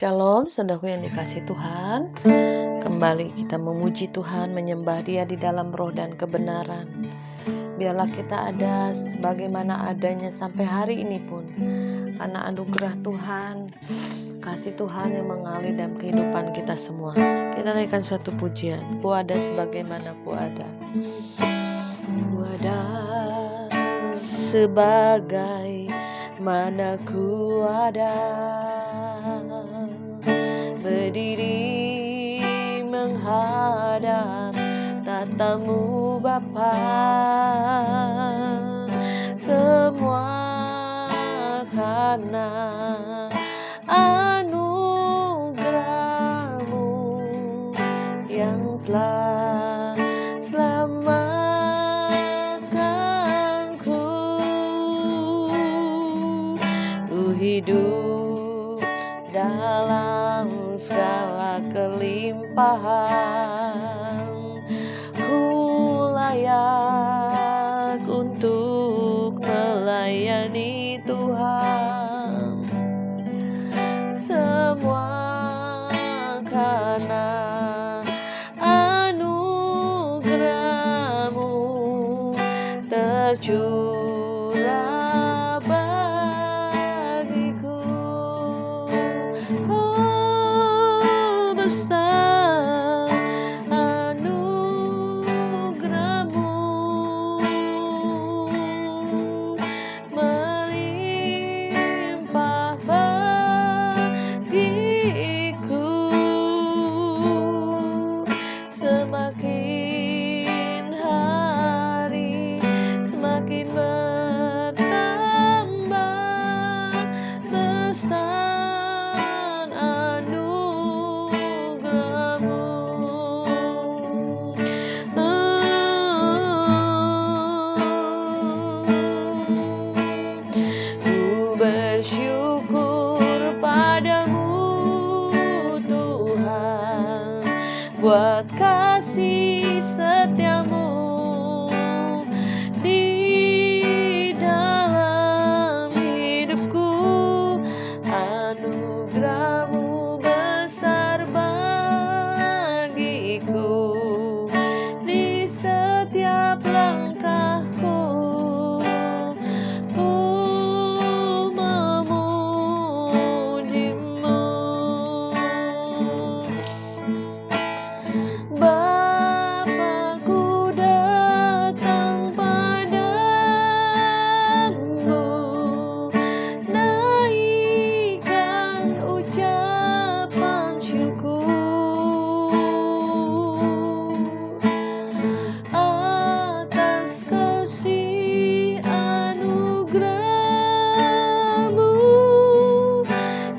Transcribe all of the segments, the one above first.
Shalom, saudaraku yang dikasih Tuhan. Kembali kita memuji Tuhan, menyembah Dia di dalam roh dan kebenaran. Biarlah kita ada sebagaimana adanya sampai hari ini pun, karena anugerah Tuhan, kasih Tuhan yang mengalir dalam kehidupan kita semua. Kita naikkan satu pujian. Ku ada sebagaimana ku ada. Ku ada sebagai mana ku ada, berdiri menghadap tatamu Bapa. Semua karena anugerah-Mu yang telah selamatkanku. Ku hidup dalam segala kelimpahan, ku layak untuk melayani Tuhan. Semua karena anugerah-Mu tercurah bagiku. Oh, besar anugerah-Mu melimpah bagiku. Semakin hari semakin bertambah besar anugerah-Mu. Ku bersyukur padamu Tuhan, buat kasih setia-Mu di dalam hidupku. Anugerah-Mu besar bagiku di setiap langkahku. Ku memuji-Mu. Bapa, ku datang padamu, naikkan ucapan syukur atas kasih anugerah-Mu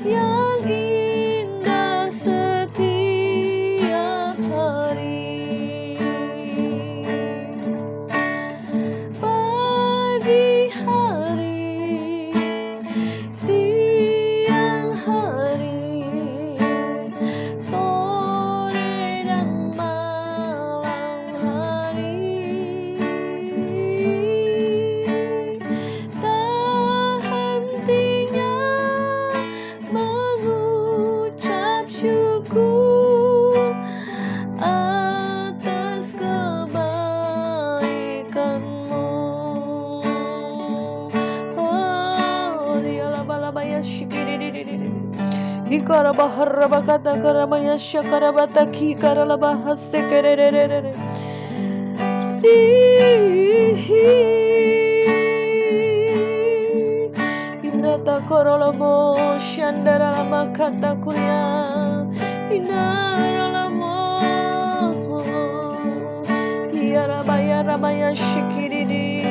yang indah setiap hari. Pagi hari, siang hari, sore dan malam hari, tak hentinya mengucap syukur atas kebaikan-Mu. Oh, rialabalabaya shikidididididi. Ikarabaharabakata karamaya shakarabataki karalabahasekedededede. Indata korolamo shandaralama kata kuya. Indaralamo Yarabaya Ramaya Shikiridi.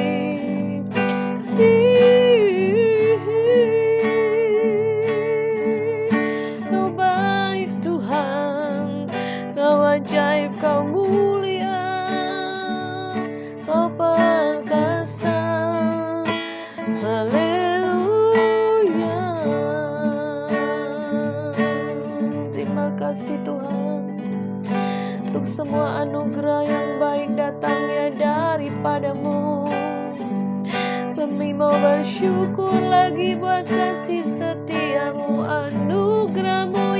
Kau baik Tuhan, Kau ajaib, Kau mulia, Kau perkasa. Haleluya. Terima kasih Tuhan untuk semua anugerah yang baik datangnya daripada-Mu. Kami mau bersyukur lagi buat kasih setia-Mu, anugerah-Mu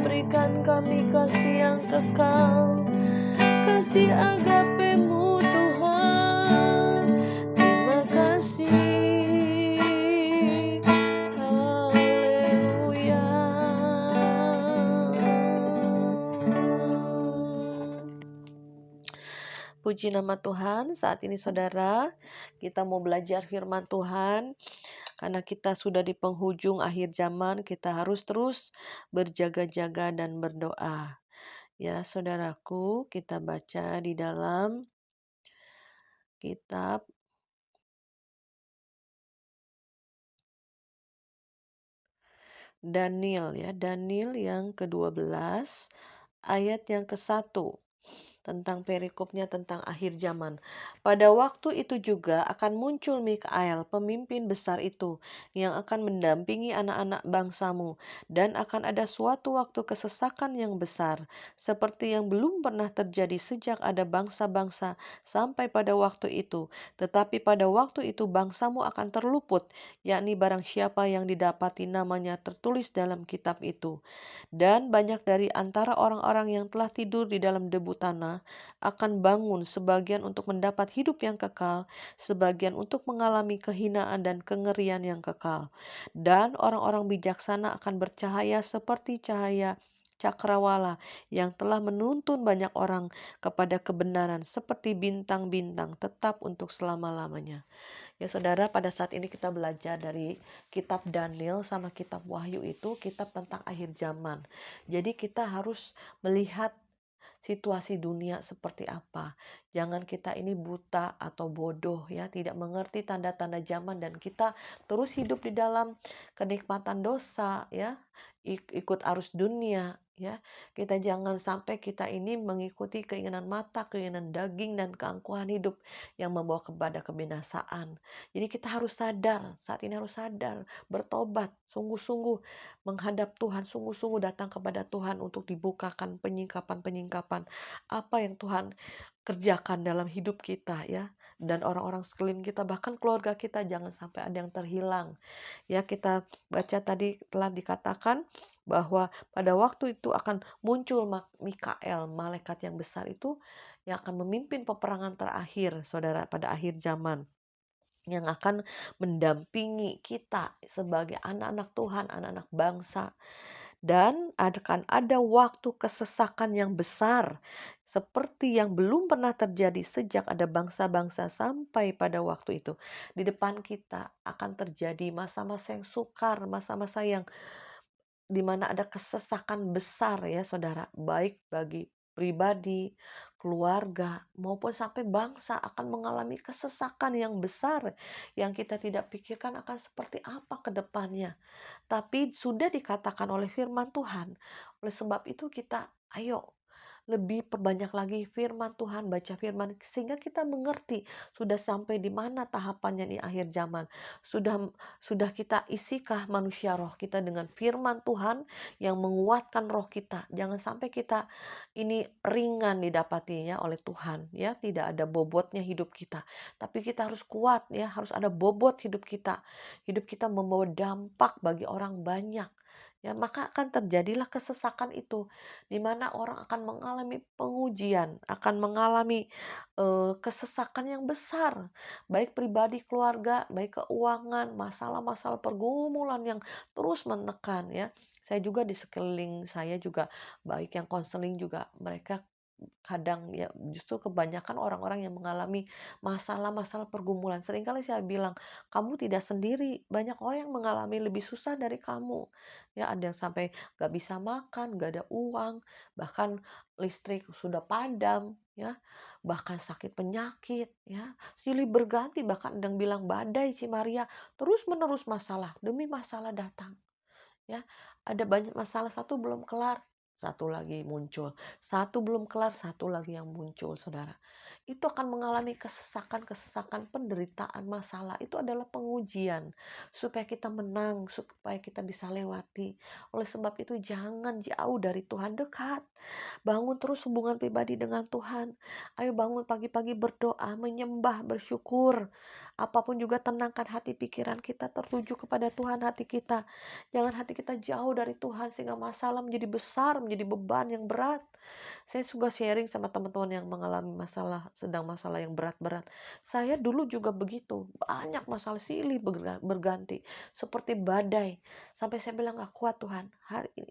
berikan kami kasih yang kekal, kasih agape-Mu Tuhan. Terima kasih, haleluya. Puji nama Tuhan. Saat ini saudara, kita mau belajar firman Tuhan. Karena kita sudah di penghujung akhir zaman, kita harus terus berjaga-jaga dan berdoa. Ya saudaraku, kita baca di dalam kitab Daniel ya, Daniel yang ke-12 ayat yang ke-1. Tentang perikopnya tentang akhir zaman. Pada waktu itu juga akan muncul Mikael, pemimpin besar itu, yang akan mendampingi anak-anak bangsamu, dan akan ada suatu waktu kesesakan yang besar, seperti yang belum pernah terjadi sejak ada bangsa-bangsa sampai pada waktu itu. Tetapi pada waktu itu bangsamu akan terluput, yakni barang siapa yang didapati namanya tertulis dalam kitab itu. Dan banyak dari antara orang-orang yang telah tidur di dalam debu tanah akan bangun, sebagian untuk mendapat hidup yang kekal, sebagian untuk mengalami kehinaan dan kengerian yang kekal. Dan orang-orang bijaksana akan bercahaya seperti cahaya cakrawala yang telah menuntun banyak orang kepada kebenaran seperti bintang-bintang tetap untuk selama-lamanya. Ya saudara, pada saat ini kita belajar dari kitab Daniel sama kitab Wahyu, itu kitab tentang akhir zaman. Jadi kita harus melihat situasi dunia seperti apa. Jangan kita ini buta atau bodoh ya, tidak mengerti tanda-tanda zaman dan kita terus hidup di dalam kenikmatan dosa ya, ikut arus dunia ya. Kita jangan sampai kita ini mengikuti keinginan mata, keinginan daging dan keangkuhan hidup yang membawa kepada kebinasaan. Jadi kita harus sadar, saat ini harus sadar, bertobat, sungguh-sungguh menghadap Tuhan, sungguh-sungguh datang kepada Tuhan untuk dibukakan penyingkapan-penyingkapan apa yang Tuhan kerjakan dalam hidup kita ya, dan orang-orang sekeliling kita, bahkan keluarga kita, jangan sampai ada yang terhilang. Ya, kita baca tadi telah dikatakan bahwa pada waktu itu akan muncul Mikael, malaikat yang besar itu, yang akan memimpin peperangan terakhir, saudara, pada akhir zaman, yang akan mendampingi kita sebagai anak-anak Tuhan, anak-anak bangsa. Dan akan ada waktu kesesakan yang besar, seperti yang belum pernah terjadi sejak ada bangsa-bangsa sampai pada waktu itu. Di depan kita akan terjadi masa-masa yang sukar, masa-masa yang di mana ada kesesakan besar ya saudara, baik bagi pribadi, keluarga, maupun sampai bangsa akan mengalami kesesakan yang besar yang kita tidak pikirkan akan seperti apa ke depannya. Tapi sudah dikatakan oleh firman Tuhan. Oleh sebab itu kita ayo lebih perbanyak lagi firman Tuhan, baca firman sehingga kita mengerti sudah sampai di mana tahapannya di akhir zaman. Sudah kita isikah manusia roh kita dengan firman Tuhan yang menguatkan roh kita. Jangan sampai kita ini ringan didapatinya oleh Tuhan ya, tidak ada bobotnya hidup kita. Tapi kita harus kuat ya, harus ada bobot hidup kita. Hidup kita membawa dampak bagi orang banyak. Ya, maka akan terjadilah kesesakan itu, di mana orang akan mengalami pengujian, akan mengalami kesesakan yang besar, baik pribadi, keluarga, baik keuangan, masalah-masalah pergumulan yang terus menekan ya. Saya juga di sekeliling saya juga, baik yang konseling juga, mereka kadang ya justru kebanyakan orang-orang yang mengalami masalah-masalah pergumulan. Seringkali saya bilang, kamu tidak sendiri, banyak orang yang mengalami lebih susah dari kamu. Ya, ada yang sampai gak bisa makan, gak ada uang, bahkan listrik sudah padam, ya, bahkan sakit penyakit, ya, silih berganti, bahkan ada yang bilang badai Cimaria, terus menerus masalah demi masalah datang. Ya, ada banyak masalah, satu belum kelar, satu lagi muncul, satu belum kelar, satu lagi yang muncul, saudara. Itu akan mengalami kesesakan-kesesakan, penderitaan, masalah. Itu adalah pengujian supaya kita menang, supaya kita bisa lewati. Oleh sebab itu jangan jauh dari Tuhan, dekat. Bangun terus hubungan pribadi dengan Tuhan. Ayo bangun pagi-pagi berdoa, menyembah, bersyukur. Apapun juga tenangkan hati pikiran kita tertuju kepada Tuhan hati kita. Jangan hati kita jauh dari Tuhan sehingga masalah menjadi besar, menjadi beban yang berat. Saya suka sharing sama teman-teman yang mengalami masalah, sedang masalah yang berat-berat. Saya dulu juga begitu, banyak masalah silih berganti, seperti badai. Sampai saya bilang gak kuat Tuhan,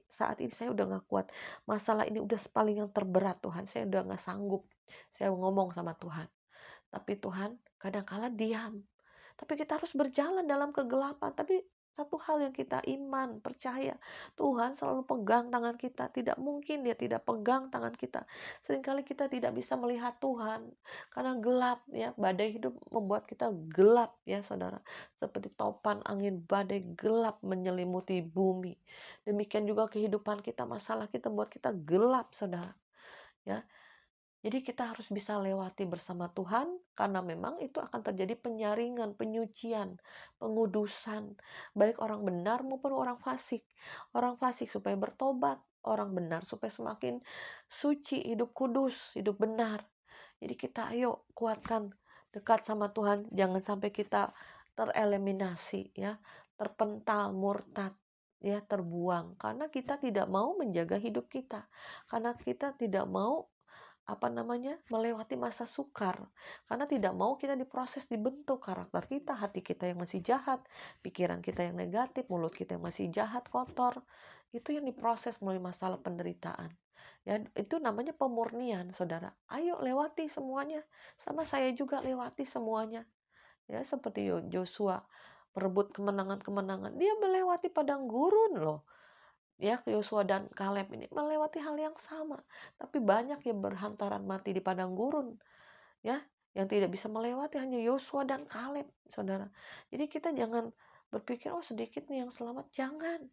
saat ini saya udah gak kuat. Masalah ini udah paling yang terberat Tuhan, saya udah gak sanggup. Saya ngomong sama Tuhan. Tapi Tuhan kadang-kala diam. Tapi kita harus berjalan dalam kegelapan. Tapi satu hal yang kita iman, percaya, Tuhan selalu pegang tangan kita. Tidak mungkin Dia tidak pegang tangan kita. Seringkali kita tidak bisa melihat Tuhan karena gelap ya. Badai hidup membuat kita gelap ya saudara. Seperti topan angin badai gelap menyelimuti bumi. Demikian juga kehidupan kita, masalah kita membuat kita gelap saudara. Ya, jadi kita harus bisa lewati bersama Tuhan karena memang itu akan terjadi penyaringan, penyucian, pengudusan. Baik orang benar maupun orang fasik. Orang fasik supaya bertobat, orang benar supaya semakin suci, hidup kudus, hidup benar. Jadi kita ayo kuatkan dekat sama Tuhan. Jangan sampai kita tereliminasi ya, terpental, murtad ya, terbuang karena kita tidak mau menjaga hidup kita. Karena kita tidak mau melewati masa sukar. Karena tidak mau kita diproses, dibentuk karakter kita, hati kita yang masih jahat, pikiran kita yang negatif, mulut kita yang masih jahat, kotor. Itu yang diproses melalui masalah penderitaan. Ya, itu namanya pemurnian, saudara. Ayo lewati semuanya. Sama saya juga lewati semuanya. Ya, seperti Joshua merebut kemenangan-kemenangan. Dia melewati padang gurun loh. Ya, Yosua dan Kaleb ini melewati hal yang sama. Tapi banyak yang berhantaran mati di padang gurun. Ya, yang tidak bisa melewati hanya Yosua dan Kaleb, saudara. Jadi kita jangan berpikir, oh sedikit nih yang selamat. Jangan,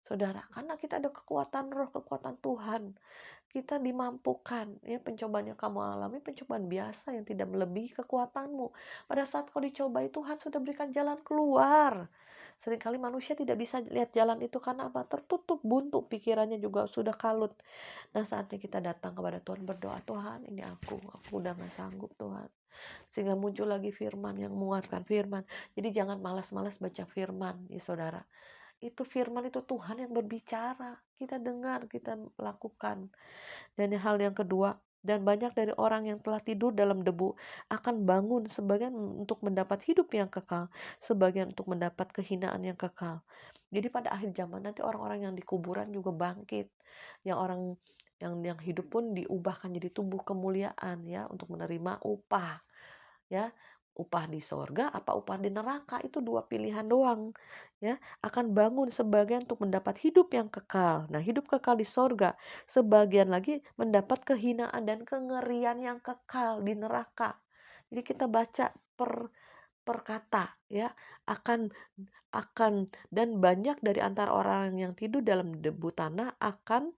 saudara. Karena kita ada kekuatan roh, kekuatan Tuhan. Kita dimampukan, ya pencobaan yang kamu alami, pencobaan biasa yang tidak melebihi kekuatanmu. Pada saat kau dicobai, Tuhan sudah berikan jalan keluar. Seringkali manusia tidak bisa lihat jalan itu karena apa? Tertutup, buntu, pikirannya juga sudah kalut. Nah saatnya kita datang kepada Tuhan, berdoa, Tuhan ini aku udah gak sanggup Tuhan. Sehingga muncul lagi firman yang menguatkan firman. Jadi jangan malas-malas baca firman, ya saudara. Itu firman itu Tuhan yang berbicara. Kita dengar, kita lakukan. Dan hal yang kedua, dan banyak dari orang yang telah tidur dalam debu akan bangun, sebagian untuk mendapat hidup yang kekal, sebagian untuk mendapat kehinaan yang kekal. Jadi pada akhir zaman nanti orang-orang yang di kuburan juga bangkit. Yang orang yang hidup pun diubahkan jadi tubuh kemuliaan ya, untuk menerima upah. Ya, upah di sorga apa upah di neraka, itu dua pilihan doang ya. Akan bangun sebagian untuk mendapat hidup yang kekal. Nah, hidup kekal di sorga, sebagian lagi mendapat kehinaan dan kengerian yang kekal di neraka. Jadi kita baca perkata ya, akan dan banyak dari antara orang yang tidur dalam debu tanah akan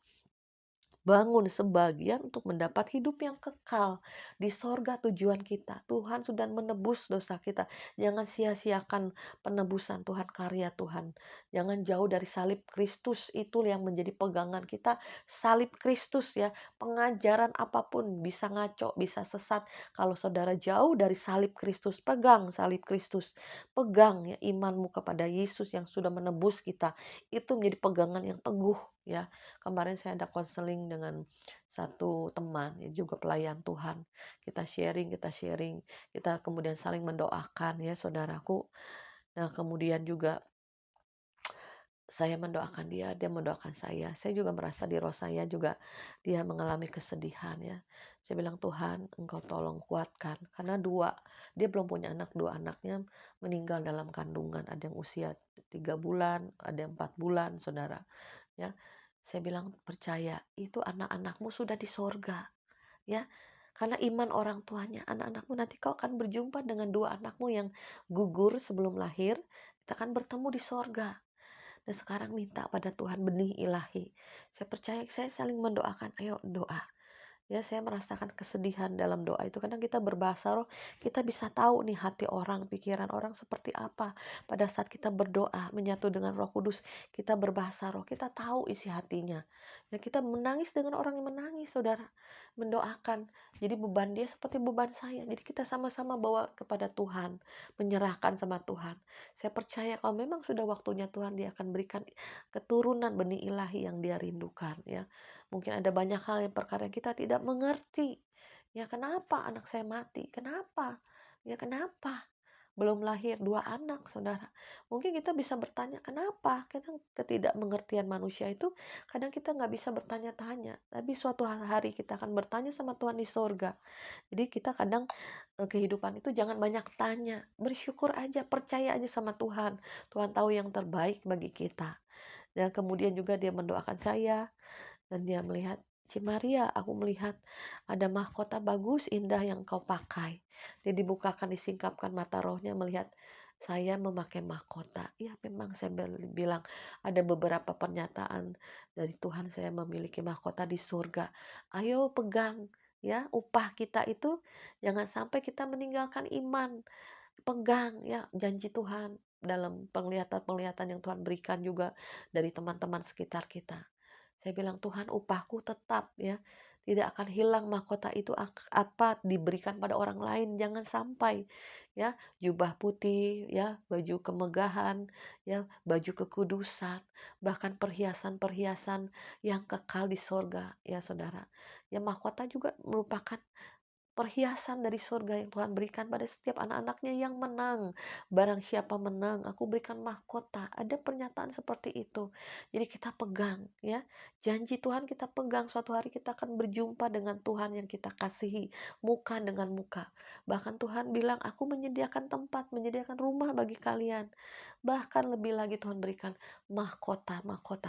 bangun sebagian untuk mendapat hidup yang kekal di sorga. Tujuan kita, Tuhan sudah menebus dosa kita. Jangan sia-siakan penebusan Tuhan, karya Tuhan. Jangan jauh dari salib Kristus, itu yang menjadi pegangan kita. Salib Kristus ya, pengajaran apapun bisa ngaco, bisa sesat. Kalau saudara jauh dari salib Kristus, pegang salib Kristus. Pegang ya imanmu kepada Yesus yang sudah menebus kita. Itu menjadi pegangan yang teguh ya. Kemarin saya ada konseling dengan satu teman, ya juga pelayan Tuhan. Kita sharing, kita kemudian saling mendoakan ya saudaraku. Nah kemudian juga saya mendoakan dia, dia mendoakan saya. Saya juga merasa di roh saya juga dia mengalami kesedihan ya. Saya bilang, Tuhan engkau tolong kuatkan. Karena dia belum punya anak, dua anaknya meninggal dalam kandungan. Ada yang usia 3 bulan, ada yang 4 bulan saudara. Ya, saya bilang percaya itu anak-anakmu sudah di sorga ya. Karena iman orang tuanya, anak-anakmu nanti kau akan berjumpa dengan dua anakmu yang gugur sebelum lahir. Kita akan bertemu di sorga. Dan sekarang minta pada Tuhan benih ilahi. Saya percaya, saya saling mendoakan. Ayo doa. Ya, saya merasakan kesedihan dalam doa itu. Kadang kita berbahasa roh, kita bisa tahu nih hati orang, pikiran orang seperti apa. Pada saat kita berdoa, menyatu dengan Roh Kudus, kita berbahasa roh, kita tahu isi hatinya. Ya, kita menangis dengan orang yang menangis, saudara. Mendoakan. Jadi beban dia seperti beban saya. Jadi kita sama-sama bawa kepada Tuhan, menyerahkan sama Tuhan. Saya percaya kalau memang sudah waktunya Tuhan, dia akan berikan keturunan benih ilahi yang dia rindukan. Ya, mungkin ada banyak hal yang perkara kita tidak mengerti. Ya, kenapa anak saya mati? Kenapa? Ya, kenapa? Belum lahir 2 anak, saudara. Mungkin kita bisa bertanya, kenapa? Kadang ketidakmengertian manusia itu, kadang kita nggak bisa bertanya-tanya. Tapi suatu hari kita akan bertanya sama Tuhan di sorga. Jadi kita kadang kehidupan itu jangan banyak tanya. Bersyukur aja, percaya aja sama Tuhan. Tuhan tahu yang terbaik bagi kita. Dan kemudian juga dia mendoakan saya. Dan dia melihat, Cimaria, aku melihat ada mahkota bagus, indah yang kau pakai. Dia dibukakan, disingkapkan mata rohnya melihat saya memakai mahkota. Ya, memang saya bilang ada beberapa pernyataan dari Tuhan, saya memiliki mahkota di surga. Ayo pegang ya, upah kita itu jangan sampai kita meninggalkan iman. Pegang ya janji Tuhan dalam penglihatan-penglihatan yang Tuhan berikan juga dari teman-teman sekitar kita. Saya bilang, Tuhan, upahku tetap ya, tidak akan hilang mahkota itu apa diberikan pada orang lain, jangan sampai ya, jubah putih ya, baju kemegahan ya, baju kekudusan, bahkan perhiasan-perhiasan yang kekal di sorga ya, saudara. Ya, mahkota juga merupakan perhiasan dari surga yang Tuhan berikan pada setiap anak-anaknya yang menang. Barang siapa menang, aku berikan mahkota. Ada pernyataan seperti itu. Jadi kita pegang ya. Janji Tuhan kita pegang. Suatu hari kita akan berjumpa dengan Tuhan yang kita kasihi. Muka dengan muka. Bahkan Tuhan bilang, aku menyediakan tempat, menyediakan rumah bagi kalian. Bahkan lebih lagi Tuhan berikan mahkota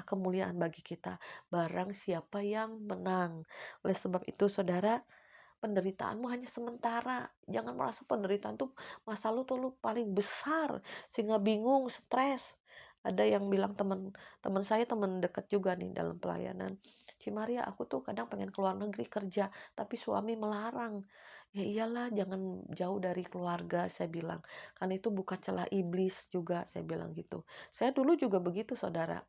kemuliaan bagi kita. Barang siapa yang menang. Oleh sebab itu saudara, penderitaanmu hanya sementara. Jangan merasa penderitaan tuh masa lalu tuh lu paling besar sehingga bingung, stres. Ada yang bilang teman saya, teman dekat juga nih dalam pelayanan. Cimaria, aku tuh kadang pengen keluar negeri kerja, tapi suami melarang. Ya iyalah, jangan jauh dari keluarga, saya bilang. Karena itu buka celah iblis juga, saya bilang gitu. Saya dulu juga begitu, saudara.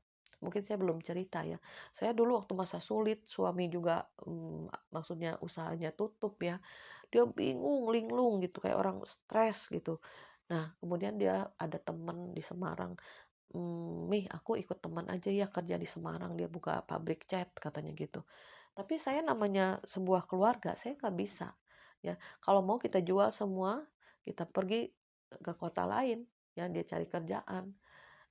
Mungkin saya belum cerita ya. Saya dulu waktu masa sulit, suami juga maksudnya usahanya tutup ya. Dia bingung, linglung gitu kayak orang stres gitu. Nah, kemudian dia ada teman di Semarang, "Mih, aku ikut teman aja ya kerja di Semarang, dia buka pabrik cat," katanya gitu. Tapi saya namanya sebuah keluarga, saya nggak bisa ya. Kalau mau kita jual semua, kita pergi ke kota lain ya, dia cari kerjaan.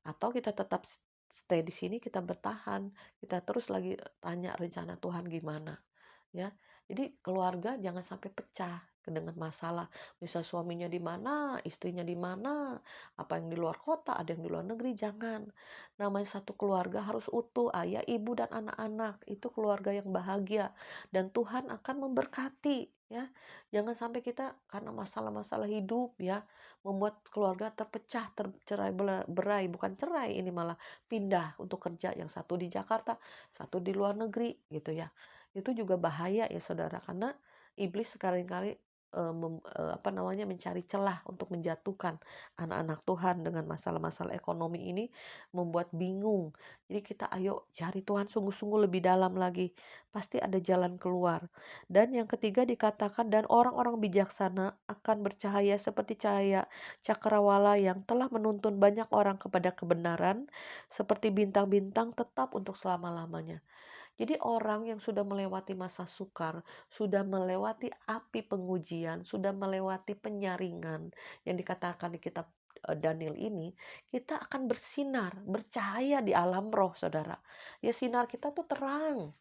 Atau kita tetap stay di sini, kita bertahan, kita terus lagi tanya rencana Tuhan gimana, ya. Jadi keluarga jangan sampai pecah dengan masalah. Misal suaminya di mana, istrinya di mana, apa yang di luar kota, ada yang di luar negeri, jangan. Namanya satu keluarga harus utuh, ayah, ibu, dan anak-anak. Itu keluarga yang bahagia. Dan Tuhan akan memberkati, ya. Jangan sampai kita karena masalah-masalah hidup, ya, membuat keluarga terpecah, tercerai berai, bukan cerai, ini malah pindah untuk kerja, yang satu di Jakarta, satu di luar negeri, gitu ya. Itu juga bahaya ya saudara, karena iblis sekali-kali mencari celah untuk menjatuhkan anak-anak Tuhan dengan masalah-masalah ekonomi ini, membuat bingung. Jadi kita ayo cari Tuhan sungguh-sungguh lebih dalam lagi, pasti ada jalan keluar. Dan yang ketiga dikatakan, dan orang-orang bijaksana akan bercahaya seperti cahaya cakrawala yang telah menuntun banyak orang kepada kebenaran, seperti bintang-bintang tetap untuk selama-lamanya. Jadi orang yang sudah melewati masa sukar, sudah melewati api pengujian, sudah melewati penyaringan yang dikatakan di kitab Daniel ini, kita akan bersinar, bercahaya di alam roh, saudara. Ya, sinar kita tuh terang.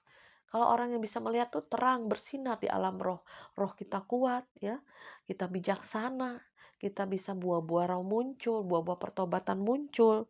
Kalau orang yang bisa melihat tuh terang, bersinar di alam roh. Roh kita kuat ya, kita bijaksana, kita bisa buah-buah roh muncul, buah-buah pertobatan muncul.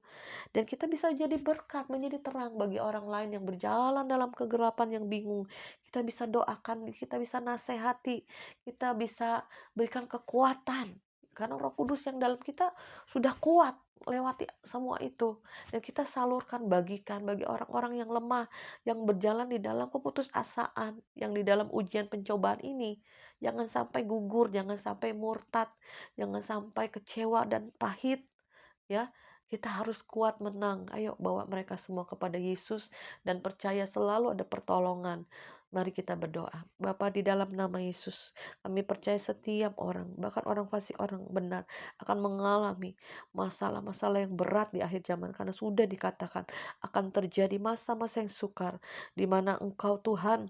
Dan kita bisa jadi berkat, menjadi terang bagi orang lain yang berjalan dalam kegelapan yang bingung. Kita bisa doakan, kita bisa nasihati, kita bisa berikan kekuatan. Karena Roh Kudus yang dalam kita sudah kuat. lewati semua itu. Dan kita salurkan, bagikan bagi orang-orang yang lemah, yang berjalan di dalam keputusasaan, yang di dalam ujian pencobaan ini. Jangan sampai gugur, jangan sampai murtad, jangan sampai kecewa dan pahit, ya. Kita harus kuat menang. Ayo bawa mereka semua kepada Yesus dan percaya selalu ada pertolongan. Mari kita berdoa. Bapa, di dalam nama Yesus, kami percaya setiap orang, bahkan orang fasik, orang benar, akan mengalami masalah-masalah yang berat di akhir zaman, karena sudah dikatakan akan terjadi masa-masa yang sukar, di mana Engkau Tuhan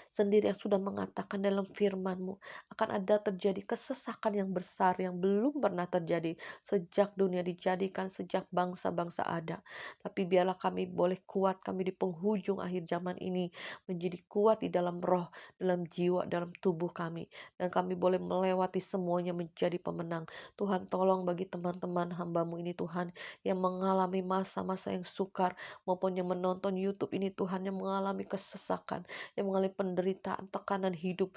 sendiri yang sudah mengatakan dalam firman-Mu akan ada terjadi kesesakan yang besar yang belum pernah terjadi sejak dunia dijadikan, sejak bangsa-bangsa ada. Tapi biarlah kami boleh kuat, kami di penghujung akhir zaman ini menjadi kuat di dalam roh, dalam jiwa, dalam tubuh kami. Dan kami boleh melewati semuanya menjadi pemenang. Tuhan, tolong bagi teman-teman hamba-Mu ini Tuhan, yang mengalami masa-masa yang sukar, maupun yang menonton YouTube ini Tuhan, yang mengalami kesesakan, yang mengalami penderitaan, tekanan hidup,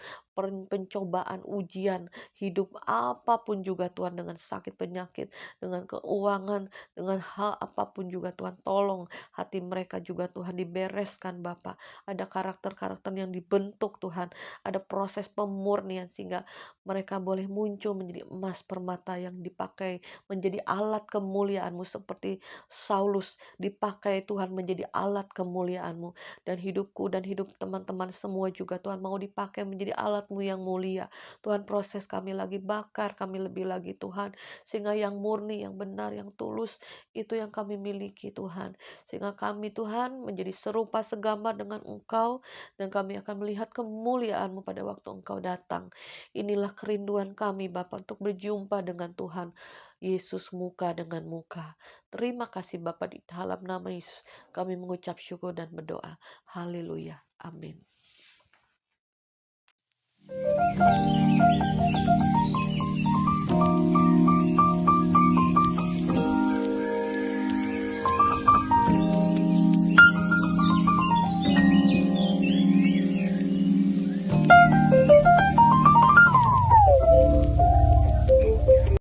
pencobaan, ujian hidup, apapun juga Tuhan, dengan sakit penyakit, dengan keuangan, dengan hal apapun juga Tuhan, tolong hati mereka juga Tuhan dibereskan Bapa. Ada karakter-karakter yang dibentuk Tuhan, ada proses pemurnian sehingga mereka boleh muncul menjadi emas permata yang dipakai menjadi alat kemuliaan-Mu, seperti Saulus dipakai Tuhan menjadi alat kemuliaan-Mu. Dan hidupku dan hidup teman-teman semua juga Tuhan mau dipakai menjadi alat-Mu yang mulia. Tuhan, proses kami lagi, bakar kami lebih lagi Tuhan, sehingga yang murni, yang benar, yang tulus itu yang kami miliki Tuhan. Sehingga kami Tuhan menjadi serupa segambar dengan Engkau, dan kami akan melihat kemuliaan-Mu pada waktu Engkau datang. Inilah kerinduan kami Bapa, untuk berjumpa dengan Tuhan Yesus muka dengan muka. Terima kasih Bapa, di dalam nama Yesus kami mengucap syukur dan berdoa. Haleluya. Amin.